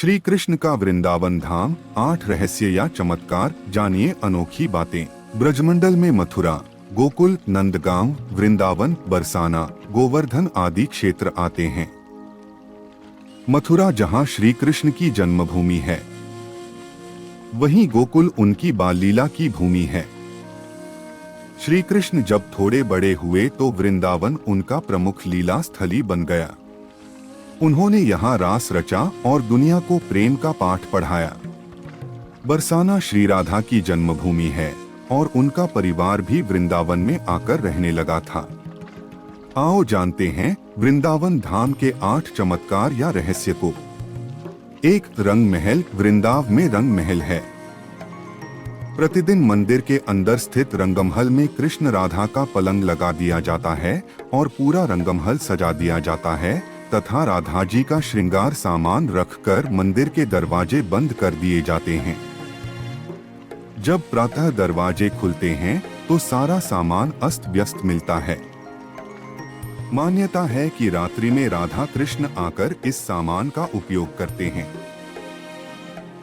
श्री कृष्ण का वृंदावन धाम, 8 रहस्य या चमत्कार, जानिए अनोखी बातें। ब्रजमंडल में मथुरा, गोकुल, नंदगांव, वृंदावन, बरसाना, गोवर्धन आदि क्षेत्र आते हैं। मथुरा जहां श्री कृष्ण की जन्मभूमि है, वहीं गोकुल उनकी बाल लीला की भूमि है। श्री कृष्ण जब थोड़े बड़े हुए तो वृंदावन उनका प्रमुख लीला स्थली बन गया। उन्होंने यहाँ रास रचा और दुनिया को प्रेम का पाठ पढ़ाया। बरसाना श्री राधा की जन्मभूमि है और उनका परिवार भी वृंदावन में आकर रहने लगा था। आओ जानते हैं वृंदावन धाम के 8 चमत्कार या रहस्य को। 1. रंग महल। वृंदावन में रंग महल है। प्रतिदिन मंदिर के अंदर स्थित रंगमहल में कृष्ण राधा का पलंग लगा दिया जाता है और पूरा रंगमहल सजा दिया जाता है तथा राधा जी का श्रृंगार सामान रखकर मंदिर के दरवाजे बंद कर दिए जाते हैं। जब प्रातः दरवाजे खुलते हैं तो सारा सामान अस्त व्यस्त मिलता है। मान्यता है कि रात्रि में राधा कृष्ण आकर इस सामान का उपयोग करते हैं।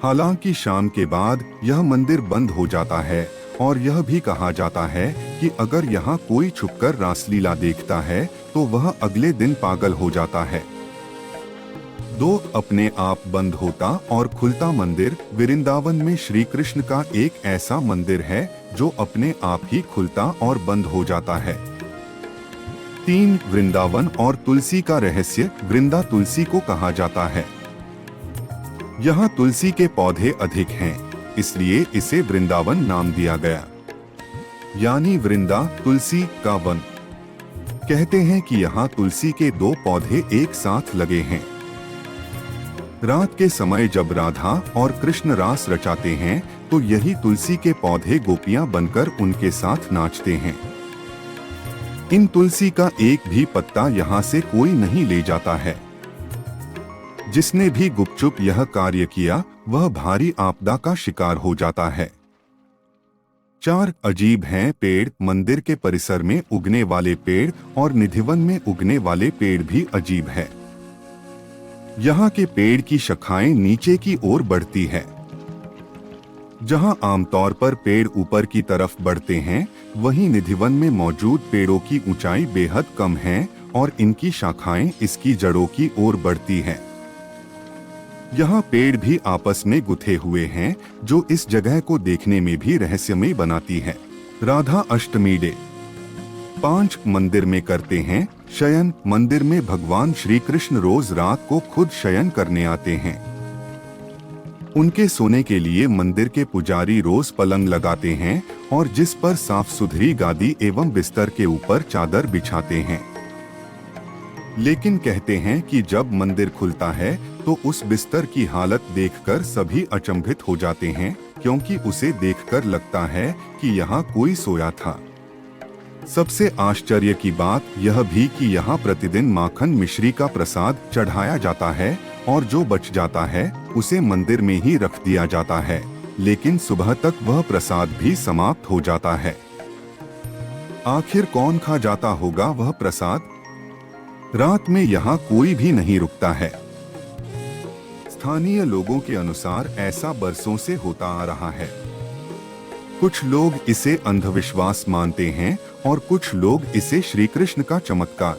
हालांकि शाम के बाद यह मंदिर बंद हो जाता है और यह भी कहा जाता है कि अगर यहाँ कोई छुपकर रासलीला देखता है तो वह अगले दिन पागल हो जाता है। 2. अपने आप बंद होता और खुलता मंदिर। वृंदावन में श्री कृष्ण का एक ऐसा मंदिर है जो अपने आप ही खुलता और बंद हो जाता है। 3. वृंदावन और तुलसी का रहस्य। वृंदा तुलसी को कहा जाता है। यहाँ तुलसी के पौधे अधिक हैं, इसलिए इसे वृंदावन नाम दिया गया, यानी वृंदा तुलसी का वन। कहते हैं कि यहाँ तुलसी के 2 पौधे एक साथ लगे हैं। रात के समय जब राधा और कृष्ण रास रचाते हैं तो यही तुलसी के पौधे गोपियां बनकर उनके साथ नाचते हैं। इन तुलसी का एक भी पत्ता यहाँ से कोई नहीं ले जाता है। जिसने भी गुपचुप यह कार्य किया वह भारी आपदा का शिकार हो जाता है। 4. अजीब हैं पेड़। मंदिर के परिसर में उगने वाले पेड़ और निधिवन में उगने वाले पेड़ भी अजीब है। यहाँ के पेड़ की शाखाएं नीचे की ओर बढ़ती है। जहाँ आमतौर पर पेड़ ऊपर की तरफ बढ़ते हैं, वहीं निधिवन में मौजूद पेड़ों की ऊंचाई बेहद कम है और इनकी शाखाएं इसकी जड़ों की ओर बढ़ती हैं। यहाँ पेड़ भी आपस में गुथे हुए हैं, जो इस जगह को देखने में भी रहस्यमय बनाती है। राधा अष्टमी डे। 5. मंदिर में करते हैं शयन। मंदिर में भगवान श्री कृष्ण रोज रात को खुद शयन करने आते हैं। उनके सोने के लिए मंदिर के पुजारी रोज पलंग लगाते हैं और जिस पर साफ सुथरी गादी एवं बिस्तर के ऊपर चादर बिछाते हैं। लेकिन कहते हैं कि जब मंदिर खुलता है तो उस बिस्तर की हालत देखकर सभी अचंभित हो जाते हैं, क्योंकि उसे देखकर लगता है कि यहाँ कोई सोया था। सबसे आश्चर्य की बात यह भी कि यहाँ प्रतिदिन माखन मिश्री का प्रसाद चढ़ाया जाता है और जो बच जाता है उसे मंदिर में ही रख दिया जाता है, लेकिन सुबह तक वह प्रसाद भी समाप्त हो जाता है। आखिर कौन खा जाता होगा वह प्रसाद? रात में यहाँ कोई भी नहीं रुकता है। स्थानीय लोगों के अनुसार ऐसा बरसों से होता आ रहा है। कुछ लोग इसे अंधविश्वास मानते हैं और कुछ लोग इसे श्री कृष्ण का चमत्कार